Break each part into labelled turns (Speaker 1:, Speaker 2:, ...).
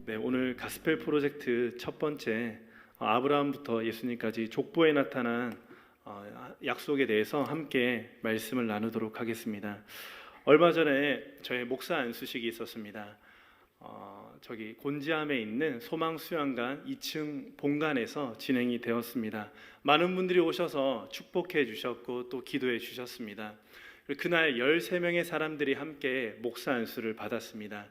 Speaker 1: 네, 오늘 가스펠 프로젝트 첫 번째 아브라함부터 예수님까지 족보에 나타난 약속에 대해서 함께 말씀을 나누도록 하겠습니다. 얼마 전에 저의 목사 안수식이 있었습니다. 저기 곤지암에 있는 소망수양관 2층 본관에서 진행이 되었습니다. 많은 분들이 오셔서 축복해 주셨고 또 기도해 주셨습니다. 그날 13명의 사람들이 함께 목사 안수를 받았습니다.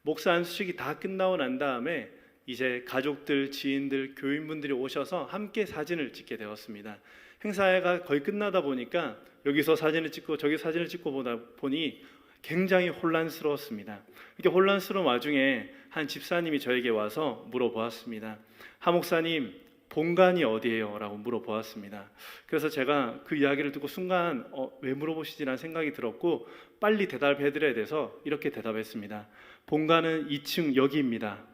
Speaker 1: 목사 안수식이 다 끝나고 난 다음에 이제 가족들, 지인들, 교인분들이 오셔서 함께 사진을 찍게 되었습니다. 행사가 거의 끝나다 보니까 여기서 사진을 찍고 저기 사진을 찍고 보다 보니 굉장히 혼란스러웠습니다. 이렇게 혼란스러운 와중에 한 집사님이 저에게 와서 물어보았습니다. 하 목사님, 본관이 어디예요? 라고 물어보았습니다. 그래서 제가 그 이야기를 듣고 순간 왜 물어보시지라는 생각이 들었고 빨리 대답해 드려야 돼서 이렇게 대답했습니다. 본관은 2층 여기입니다.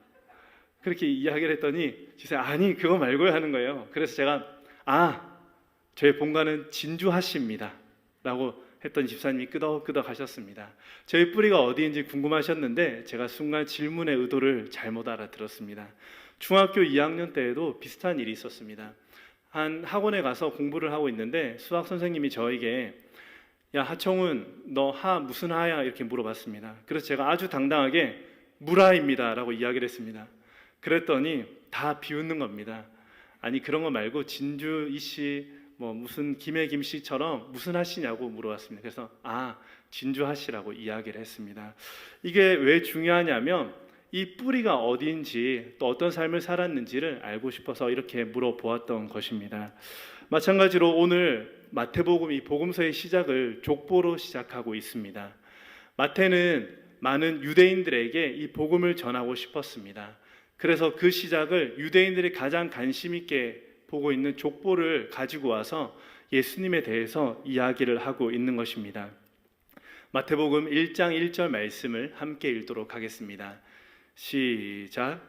Speaker 1: 그렇게 이야기를 했더니 집사님 아니 그거 말고요 하는 거예요. 그래서 제가 저희 본관은 진주하시입니다 라고 했던 집사님이 끄덕끄덕 하셨습니다. 저희 뿌리가 어디인지 궁금하셨는데 제가 순간 질문의 의도를 잘못 알아들었습니다. 중학교 2학년 때에도 비슷한 일이 있었습니다. 한 학원에 가서 공부를 하고 있는데 수학 선생님이 저에게 야 하청훈 너 하 무슨 하야 이렇게 물어봤습니다. 그래서 제가 아주 당당하게 물하입니다 라고 이야기를 했습니다. 그랬더니 다 비웃는 겁니다. 아니 그런 거 말고 진주 이씨 뭐 무슨 김해 김씨처럼 무슨 하시냐고 물어봤습니다. 그래서 진주 하시라고 이야기를 했습니다. 이게 왜 중요하냐면 이 뿌리가 어디인지 또 어떤 삶을 살았는지를 알고 싶어서 이렇게 물어보았던 것입니다. 마찬가지로 오늘 마태복음 이 복음서의 시작을 족보로 시작하고 있습니다. 마태는 많은 유대인들에게 이 복음을 전하고 싶었습니다. 그래서 그 시작을 유대인들이 가장 관심 있게 보고 있는 족보를 가지고 와서 예수님에 대해서 이야기를 하고 있는 것입니다. 마태복음 1장 1절 말씀을 함께 읽도록 하겠습니다. 시작.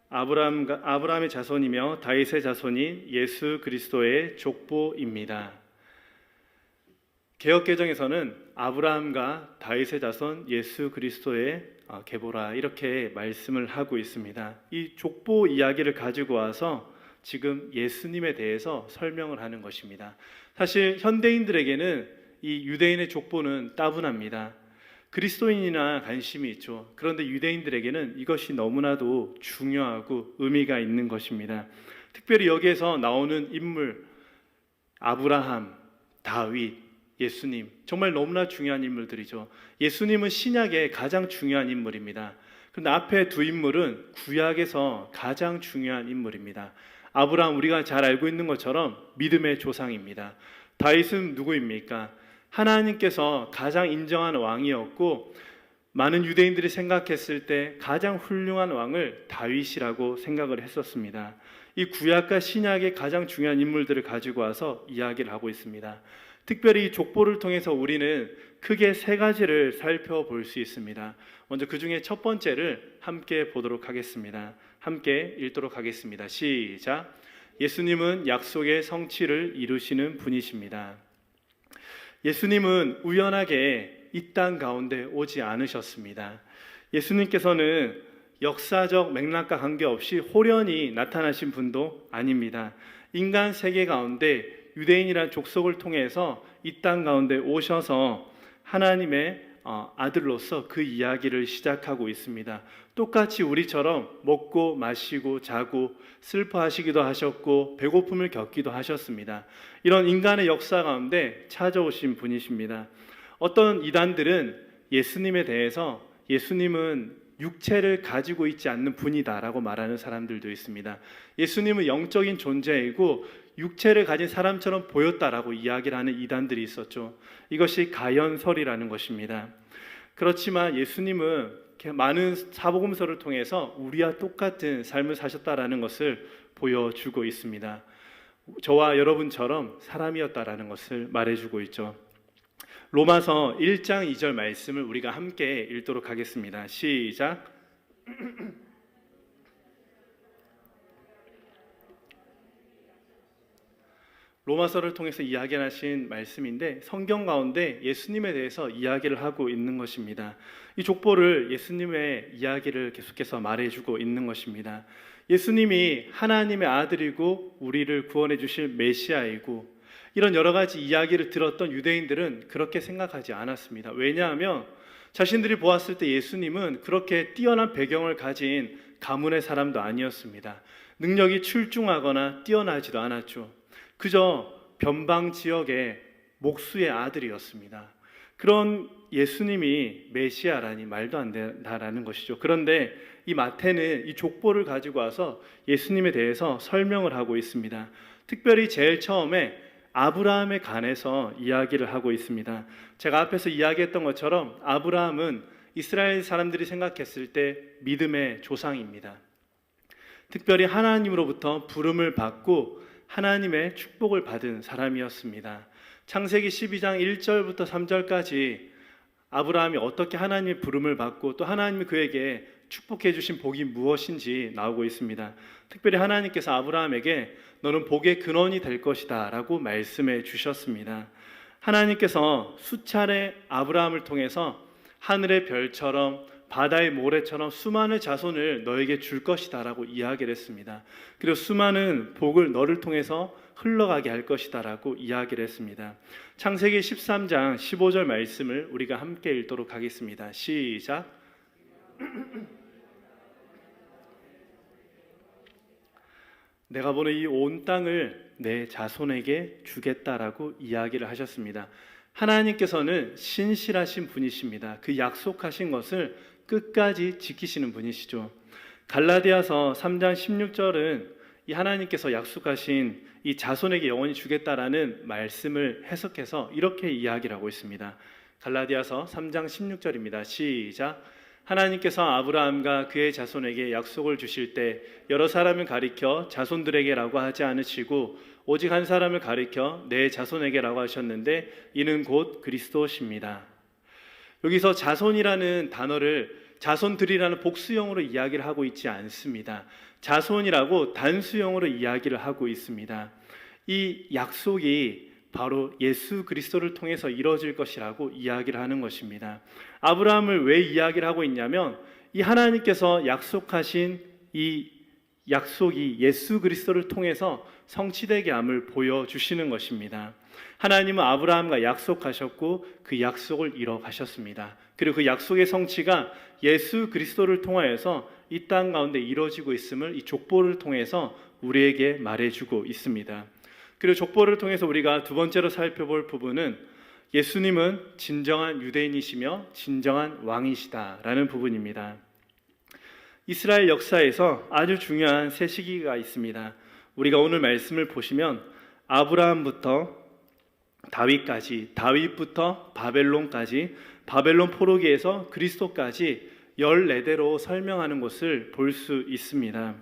Speaker 1: 아브라함의 자손이며 다윗의 자손인 예수 그리스도의 족보입니다. 개역개정에서는 아브라함과 다윗의 자손 예수 그리스도의 계보라 이렇게 말씀을 하고 있습니다. 이 족보 이야기를 가지고 와서 지금 예수님에 대해서 설명을 하는 것입니다. 사실 현대인들에게는 이 유대인의 족보는 따분합니다. 그리스도인이나 관심이 있죠. 그런데 유대인들에게는 이것이 너무나도 중요하고 의미가 있는 것입니다. 특별히 여기에서 나오는 인물 아브라함, 다윗, 예수님 정말 너무나 중요한 인물들이죠. 예수님은 신약의 가장 중요한 인물입니다. 그런데 앞에 두 인물은 구약에서 가장 중요한 인물입니다. 아브라함 우리가 잘 알고 있는 것처럼 믿음의 조상입니다. 다윗은 누구입니까? 하나님께서 가장 인정한 왕이었고 많은 유대인들이 생각했을 때 가장 훌륭한 왕을 다윗이라고 생각을 했었습니다. 이 구약과 신약의 가장 중요한 인물들을 가지고 와서 이야기를 하고 있습니다. 특별히 이 족보를 통해서 우리는 크게 세 가지를 살펴볼 수 있습니다. 먼저 그 중에 첫 번째를 함께 보도록 하겠습니다. 함께 읽도록 하겠습니다. 시작. 예수님은 약속의 성취를 이루시는 분이십니다. 예수님은 우연하게 이 땅 가운데 오지 않으셨습니다. 예수님께서는 역사적 맥락과 관계없이 홀연히 나타나신 분도 아닙니다. 인간 세계 가운데 유대인이란 족속을 통해서 이 땅 가운데 오셔서 하나님의 아들로서 그 이야기를 시작하고 있습니다. 똑같이 우리처럼 먹고 마시고 자고 슬퍼하시기도 하셨고 배고픔을 겪기도 하셨습니다. 이런 인간의 역사 가운데 찾아오신 분이십니다. 어떤 이단들은 예수님에 대해서 예수님은 육체를 가지고 있지 않는 분이다라고 말하는 사람들도 있습니다. 예수님은 영적인 존재이고 육체를 가진 사람처럼 보였다라고 이야기를 하는 이단들이 있었죠. 이것이 가연설이라는 것입니다. 그렇지만 예수님은 많은 사복음서를 통해서 우리와 똑같은 삶을 사셨다라는 것을 보여주고 있습니다. 저와 여러분처럼 사람이었다라는 것을 말해주고 있죠. 로마서 1장 2절 말씀을 우리가 함께 읽도록 하겠습니다. 시작. 로마서를 통해서 이야기하신 말씀인데 성경 가운데 예수님에 대해서 이야기를 하고 있는 것입니다. 이 족보를 예수님의 이야기를 계속해서 말해주고 있는 것입니다. 예수님이 하나님의 아들이고 우리를 구원해 주실 메시아이고 이런 여러 가지 이야기를 들었던 유대인들은 그렇게 생각하지 않았습니다. 왜냐하면 자신들이 보았을 때 예수님은 그렇게 뛰어난 배경을 가진 가문의 사람도 아니었습니다. 능력이 출중하거나 뛰어나지도 않았죠. 그저 변방 지역의 목수의 아들이었습니다. 그런 예수님이 메시아라니 말도 안 된다라는 것이죠. 그런데 이 마태는 이 족보를 가지고 와서 예수님에 대해서 설명을 하고 있습니다. 특별히 제일 처음에 아브라함에 관해서 이야기를 하고 있습니다. 제가 앞에서 이야기했던 것처럼 아브라함은 이스라엘 사람들이 생각했을 때 믿음의 조상입니다. 특별히 하나님으로부터 부름을 받고 하나님의 축복을 받은 사람이었습니다. 창세기 12장 1절부터 3절까지 아브라함이 어떻게 하나님의 부름을 받고 또 하나님이 그에게 축복해 주신 복이 무엇인지 나오고 있습니다. 특별히 하나님께서 아브라함에게 너는 복의 근원이 될 것이다 라고 말씀해 주셨습니다. 하나님께서 수차례 아브라함을 통해서 하늘의 별처럼 바다의 모래처럼 수많은 자손을 너에게 줄 것이다 라고 이야기를 했습니다. 그리고 수많은 복을 너를 통해서 흘러가게 할 것이다 라고 이야기를 했습니다. 창세기 13장 15절 말씀을 우리가 함께 읽도록 하겠습니다. 시작. 내가 보는 이 온 땅을 내 자손에게 주겠다라고 이야기를 하셨습니다. 하나님께서는 신실하신 분이십니다. 그 약속하신 것을 끝까지 지키시는 분이시죠. 갈라디아서 3장 16절은 이 하나님께서 약속하신 이 자손에게 영원히 주겠다라는 말씀을 해석해서 이렇게 이야기를 하고 있습니다. 갈라디아서 3장 16절입니다. 시작. 하나님께서 아브라함과 그의 자손에게 약속을 주실 때 여러 사람을 가리켜 자손들에게라고 하지 않으시고 오직 한 사람을 가리켜 내 자손에게라고 하셨는데 이는 곧 그리스도십니다. 여기서 자손이라는 단어를 자손들이라는 복수형으로 이야기를 하고 있지 않습니다. 자손이라고 단수형으로 이야기를 하고 있습니다. 이 약속이 바로 예수 그리스도를 통해서 이루어질 것이라고 이야기를 하는 것입니다. 아브라함을 왜 이야기를 하고 있냐면 이 하나님께서 약속하신 이 약속이 예수 그리스도를 통해서 성취되게 함을 보여주시는 것입니다. 하나님은 아브라함과 약속하셨고 그 약속을 이뤄가셨습니다. 그리고 그 약속의 성취가 예수 그리스도를 통하여서 이 땅 가운데 이루어지고 있음을 이 족보를 통해서 우리에게 말해주고 있습니다. 그리고 족보를 통해서 우리가 두 번째로 살펴볼 부분은 예수님은 진정한 유대인이시며 진정한 왕이시다라는 부분입니다. 이스라엘 역사에서 아주 중요한 세 시기가 있습니다. 우리가 오늘 말씀을 보시면 아브라함부터 다윗까지, 다윗부터 바벨론까지, 바벨론 포로기에서 그리스도까지 14대로 설명하는 것을 볼 수 있습니다.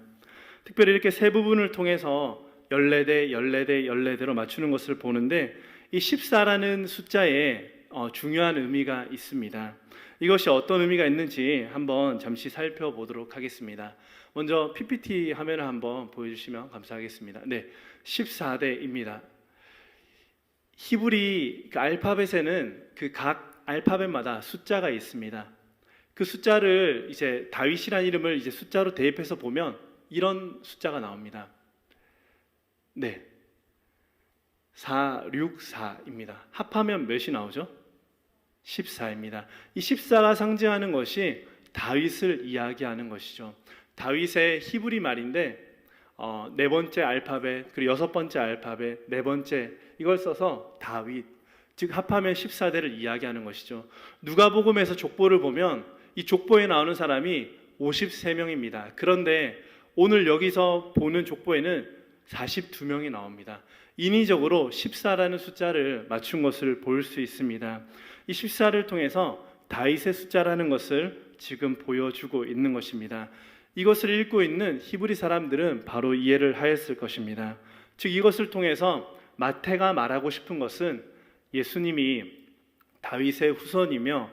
Speaker 1: 특별히 이렇게 세 부분을 통해서 14대, 14대, 14대로 맞추는 것을 보는데 이 14라는 숫자에 중요한 의미가 있습니다. 이것이 어떤 의미가 있는지 한번 잠시 살펴보도록 하겠습니다. 먼저 PPT 화면을 한번 보여주시면 감사하겠습니다. 네, 14대입니다. 히브리 그 알파벳에는 그 각 알파벳마다 숫자가 있습니다. 그 숫자를 이제 다윗이라는 이름을 이제 숫자로 대입해서 보면 이런 숫자가 나옵니다. 네, 464입니다. 합하면 몇이 나오죠? 14입니다. 이 14가 상징하는 것이 다윗을 이야기하는 것이죠. 다윗의 히브리 말인데 네 번째 알파벳 그리고 여섯 번째 알파벳 네 번째 이걸 써서 다윗 즉 합하면 14대를 이야기하는 것이죠. 누가복음에서 족보를 보면 이 족보에 나오는 사람이 53명입니다. 그런데 오늘 여기서 보는 족보에는 42명이 나옵니다. 인위적으로 14라는 숫자를 맞춘 것을 볼 수 있습니다. 이 14를 통해서 다윗의 숫자라는 것을 지금 보여주고 있는 것입니다. 이것을 읽고 있는 히브리 사람들은 바로 이해를 하였을 것입니다. 즉 이것을 통해서 마태가 말하고 싶은 것은 예수님이 다윗의 후손이며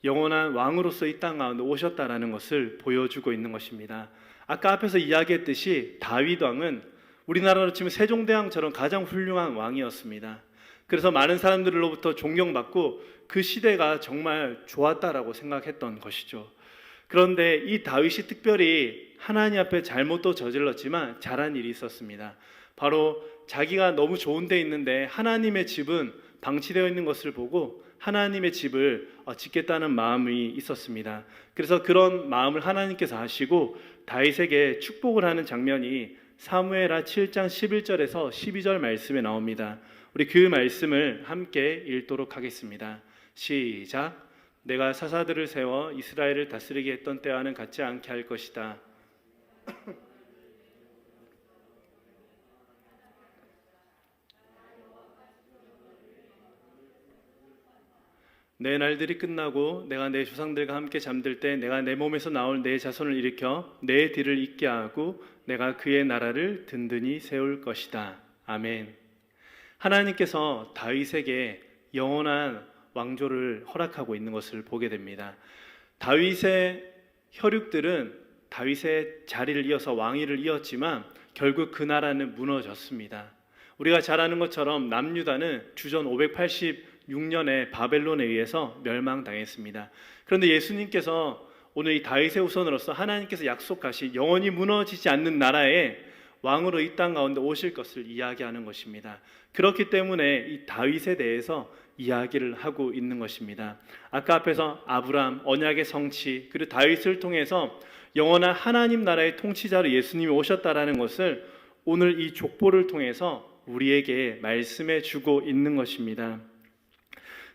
Speaker 1: 영원한 왕으로서 이 땅 가운데 오셨다라는 것을 보여주고 있는 것입니다. 아까 앞에서 이야기했듯이 다윗 왕은 우리나라로 치면 세종대왕처럼 가장 훌륭한 왕이었습니다. 그래서 많은 사람들로부터 존경받고 그 시대가 정말 좋았다라고 생각했던 것이죠. 그런데 이 다윗이 특별히 하나님 앞에 잘못도 저질렀지만 잘한 일이 있었습니다. 바로 자기가 너무 좋은 데 있는데 하나님의 집은 방치되어 있는 것을 보고 하나님의 집을 짓겠다는 마음이 있었습니다. 그래서 그런 마음을 하나님께서 하시고 다윗에게 축복을 하는 장면이 사무엘하 7장 11절에서 12절 말씀에 나옵니다. 우리 그 말씀을 함께 읽도록 하겠습니다. 시작. 내가 사사들을 세워 이스라엘을 다스리게 했던 때와는 같지 않게 할 것이다. 내 날들이 끝나고 내가 내 조상들과 함께 잠들 때 내가 내 몸에서 나올 내 자손을 일으켜 내 뒤를 잇게 하고 내가 그의 나라를 든든히 세울 것이다. 아멘. 하나님께서 다윗에게 영원한 왕조를 허락하고 있는 것을 보게 됩니다. 다윗의 혈육들은 다윗의 자리를 이어서 왕위를 이었지만 결국 그 나라는 무너졌습니다. 우리가 잘 아는 것처럼 남유다는 주전 586년에 바벨론에 의해서 멸망당했습니다. 그런데 예수님께서 오늘 이 다윗의 후손으로서 하나님께서 약속하신 영원히 무너지지 않는 나라에 왕으로 이 땅 가운데 오실 것을 이야기하는 것입니다. 그렇기 때문에 이 다윗에 대해서 이야기를 하고 있는 것입니다. 아까 앞에서 아브라함, 언약의 성취, 그리고 다윗을 통해서 영원한 하나님 나라의 통치자로 예수님이 오셨다라는 것을 오늘 이 족보를 통해서 우리에게 말씀해 주고 있는 것입니다.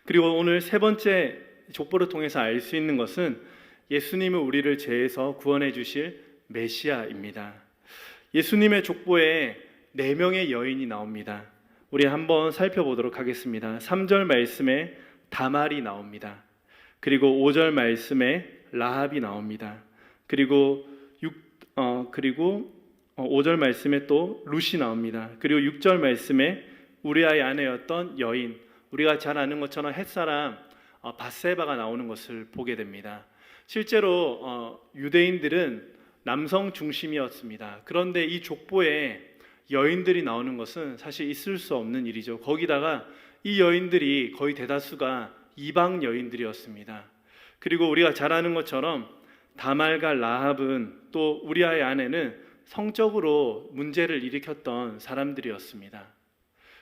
Speaker 1: 그리고 오늘 세 번째 족보를 통해서 알 수 있는 것은 예수님은 우리를 죄에서 구원해 주실 메시아입니다. 예수님의 족보에 4명의 여인이 나옵니다. 우리 한번 살펴보도록 하겠습니다. 3절 말씀에 다말이 나옵니다. 그리고 5절 말씀에 라합이 나옵니다. 그리고 5절 말씀에 또 룻이 나옵니다. 그리고 6절 말씀에 우리아의 아내였던 여인, 우리가 잘 아는 것처럼 햇사람 밧세바가 나오는 것을 보게 됩니다. 실제로 유대인들은 남성 중심이었습니다. 그런데 이 족보에 여인들이 나오는 것은 사실 있을 수 없는 일이죠. 거기다가 이 여인들이 거의 대다수가 이방 여인들이었습니다. 그리고 우리가 잘 아는 것처럼 다말과 라합은 또 우리아의 아내는 성적으로 문제를 일으켰던 사람들이었습니다.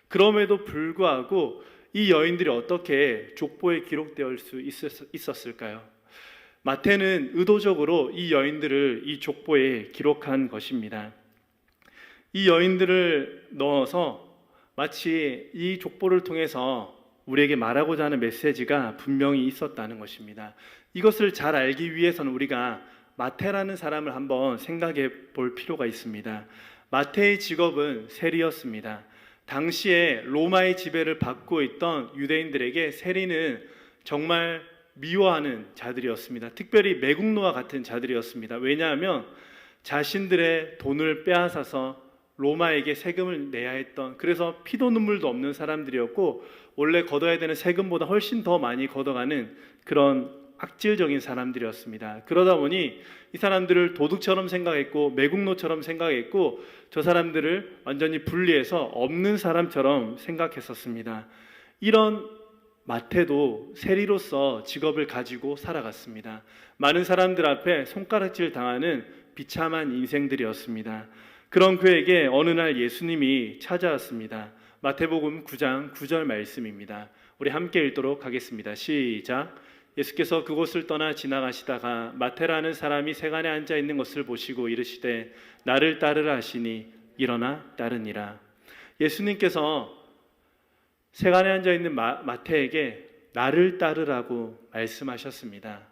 Speaker 1: 그럼에도 불구하고 이 여인들이 어떻게 족보에 기록되어 수 있었을까요? 마태는 의도적으로 이 여인들을 이 족보에 기록한 것입니다. 이 여인들을 넣어서 마치 이 족보를 통해서 우리에게 말하고자 하는 메시지가 분명히 있었다는 것입니다. 이것을 잘 알기 위해서는 우리가 마태라는 사람을 한번 생각해 볼 필요가 있습니다. 마태의 직업은 세리였습니다. 당시에 로마의 지배를 받고 있던 유대인들에게 세리는 정말 미워하는 자들이었습니다. 특별히 매국노와 같은 자들이었습니다. 왜냐하면 자신들의 돈을 빼앗아서 로마에게 세금을 내야 했던, 그래서 피도 눈물도 없는 사람들이었고 원래 걷어야 되는 세금보다 훨씬 더 많이 걷어가는 그런 악질적인 사람들이었습니다. 그러다 보니 이 사람들을 도둑처럼 생각했고 매국노처럼 생각했고 저 사람들을 완전히 분리해서 없는 사람처럼 생각했었습니다. 이런 마태도 세리로서 직업을 가지고 살아갔습니다. 많은 사람들 앞에 손가락질 당하는 비참한 인생들이었습니다. 그런 그에게 어느 날 예수님이 찾아왔습니다. 마태복음 9장 9절 말씀입니다. 우리 함께 읽도록 하겠습니다. 시작. 예수께서 그곳을 떠나 지나가시다가 마태라는 사람이 세간에 앉아 있는 것을 보시고 이르시되 나를 따르라 하시니 일어나 따르니라. 예수님께서 세간에 앉아 있는 마태에게 나를 따르라고 말씀하셨습니다.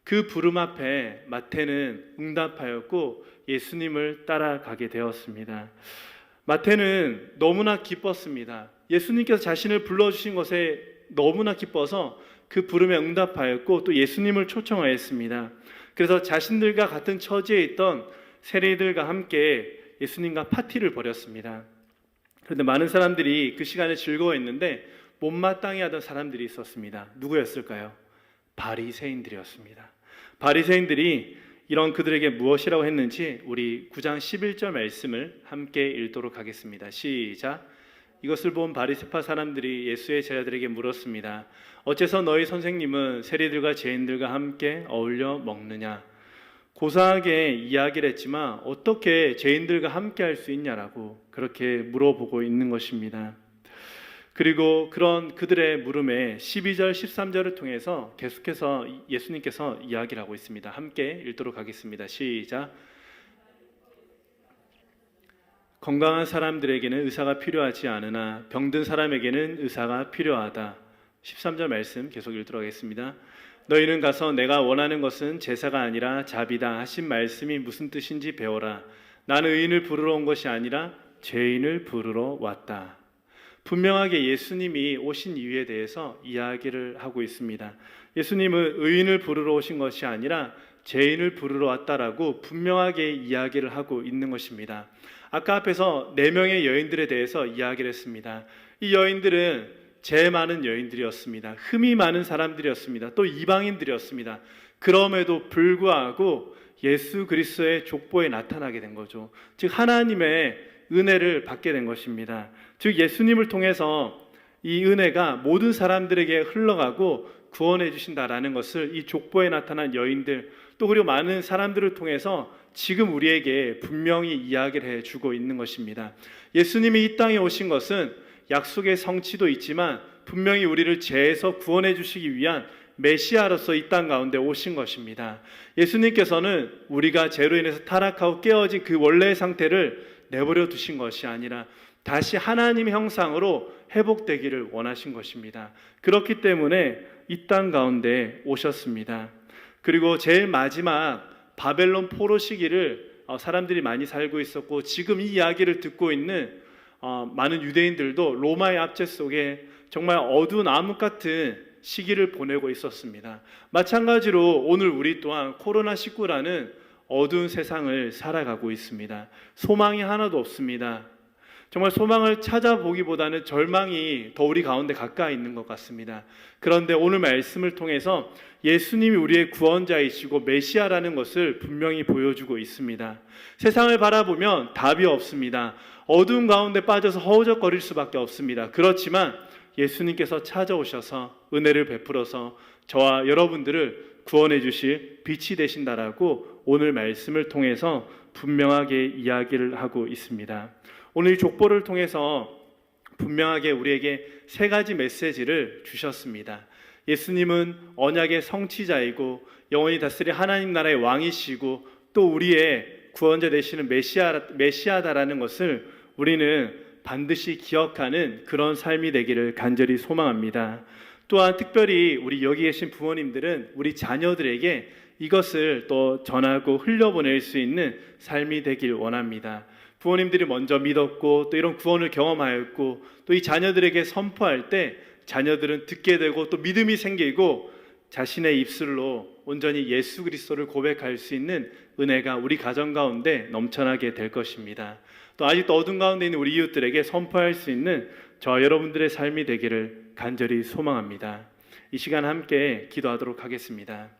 Speaker 1: 그 부름 앞에 마태는 응답하였고 예수님을 따라가게 되었습니다. 마태는 너무나 기뻤습니다. 예수님께서 자신을 불러주신 것에 너무나 기뻐서 그 부름에 응답하였고 또 예수님을 초청하였습니다. 그래서 자신들과 같은 처지에 있던 세리들과 함께 예수님과 파티를 벌였습니다. 그런데 많은 사람들이 그 시간에 즐거워했는데 못마땅해 하던 사람들이 있었습니다. 누구였을까요? 바리새인들이었습니다. 바리새인들이 이런 그들에게 무엇이라고 했는지 우리 9장 11절 말씀을 함께 읽도록 하겠습니다. 시작. 이것을 본 바리새파 사람들이 예수의 제자들에게 물었습니다. 어째서 너희 선생님은 세리들과 죄인들과 함께 어울려 먹느냐? 고상하게 이야기를 했지만 어떻게 죄인들과 함께 할 수 있냐라고 그렇게 물어보고 있는 것입니다. 그리고 그런 그들의 물음에 12절 13절을 통해서 계속해서 예수님께서 이야기를 하고 있습니다. 함께 읽도록 하겠습니다. 시작. 건강한 사람들에게는 의사가 필요하지 않으나 병든 사람에게는 의사가 필요하다. 13절 말씀 계속 읽도록 하겠습니다. 너희는 가서 내가 원하는 것은 제사가 아니라 자비다 하신 말씀이 무슨 뜻인지 배워라. 나는 의인을 부르러 온 것이 아니라 죄인을 부르러 왔다. 분명하게 예수님이 오신 이유에 대해서 이야기를 하고 있습니다. 예수님은 의인을 부르러 오신 것이 아니라 죄인을 부르러 왔다라고 분명하게 이야기를 하고 있는 것입니다. 아까 앞에서 4명의 여인들에 대해서 이야기를 했습니다. 이 여인들은 죄 많은 여인들이었습니다. 흠이 많은 사람들이었습니다. 또 이방인들이었습니다. 그럼에도 불구하고 예수 그리스도의 족보에 나타나게 된 거죠. 즉 하나님의 은혜를 받게 된 것입니다. 즉 예수님을 통해서 이 은혜가 모든 사람들에게 흘러가고 구원해 주신다라는 것을 이 족보에 나타난 여인들 또 그리고 많은 사람들을 통해서 지금 우리에게 분명히 이야기를 해주고 있는 것입니다. 예수님이 이 땅에 오신 것은 약속의 성취도 있지만 분명히 우리를 죄에서 구원해 주시기 위한 메시아로서 이 땅 가운데 오신 것입니다. 예수님께서는 우리가 죄로 인해서 타락하고 깨어진 그 원래의 상태를 내버려 두신 것이 아니라 다시 하나님의 형상으로 회복되기를 원하신 것입니다. 그렇기 때문에 이 땅 가운데 오셨습니다. 그리고 제일 마지막 바벨론 포로 시기를 사람들이 많이 살고 있었고 지금 이 이야기를 듣고 있는 많은 유대인들도 로마의 압제 속에 정말 어두운 암흑 같은 시기를 보내고 있었습니다. 마찬가지로 오늘 우리 또한 코로나19라는 어두운 세상을 살아가고 있습니다. 소망이 하나도 없습니다. 정말 소망을 찾아보기보다는 절망이 더 우리 가운데 가까이 있는 것 같습니다. 그런데 오늘 말씀을 통해서 예수님이 우리의 구원자이시고 메시아라는 것을 분명히 보여주고 있습니다. 세상을 바라보면 답이 없습니다. 어두운 가운데 빠져서 허우적거릴 수밖에 없습니다. 그렇지만 예수님께서 찾아오셔서 은혜를 베풀어서 저와 여러분들을 구원해 주실 빛이 되신다라고 오늘 말씀을 통해서 분명하게 이야기를 하고 있습니다. 오늘 이 족보를 통해서 분명하게 우리에게 3가지 메시지를 주셨습니다. 예수님은 언약의 성취자이고 영원히 다스릴 하나님 나라의 왕이시고 또 우리의 구원자 되시는 메시아다라는 것을 우리는 반드시 기억하는 그런 삶이 되기를 간절히 소망합니다. 또한 특별히 우리 여기 계신 부모님들은 우리 자녀들에게 이것을 또 전하고 흘려보낼 수 있는 삶이 되길 원합니다. 부모님들이 먼저 믿었고 또 이런 구원을 경험하였고 또 이 자녀들에게 선포할 때 자녀들은 듣게 되고 또 믿음이 생기고 자신의 입술로 온전히 예수 그리스도를 고백할 수 있는 은혜가 우리 가정 가운데 넘쳐나게 될 것입니다. 또 아직도 어둠 가운데 있는 우리 이웃들에게 선포할 수 있는 저와 여러분들의 삶이 되기를 간절히 소망합니다. 이 시간 함께 기도하도록 하겠습니다.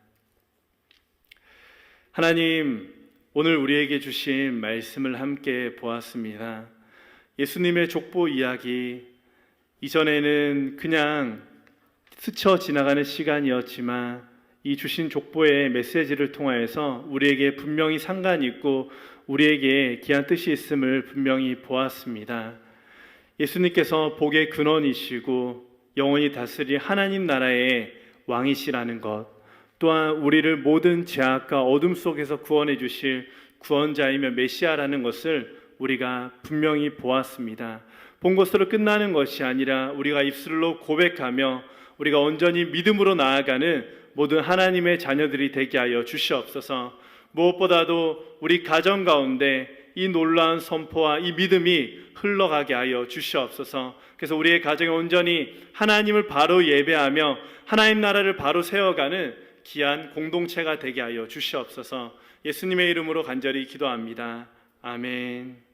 Speaker 1: 하나님, 오늘 우리에게 주신 말씀을 함께 보았습니다. 예수님의 족보 이야기, 이전에는 그냥 스쳐 지나가는 시간이었지만 이 주신 족보의 메시지를 통하여서 우리에게 분명히 상관이 있고 우리에게 귀한 뜻이 있음을 분명히 보았습니다. 예수님께서 복의 근원이시고 영원히 다스릴 하나님 나라의 왕이시라는 것, 또한 우리를 모든 죄악과 어둠 속에서 구원해 주실 구원자이며 메시아라는 것을 우리가 분명히 보았습니다. 본 것으로 끝나는 것이 아니라 우리가 입술로 고백하며 우리가 온전히 믿음으로 나아가는 모든 하나님의 자녀들이 되게 하여 주시옵소서. 무엇보다도 우리 가정 가운데 이 놀라운 선포와 이 믿음이 흘러가게 하여 주시옵소서. 그래서 우리의 가정에 온전히 하나님을 바로 예배하며 하나님 나라를 바로 세워가는 귀한 공동체가 되게 하여 주시옵소서. 예수님의 이름으로 간절히 기도합니다. 아멘.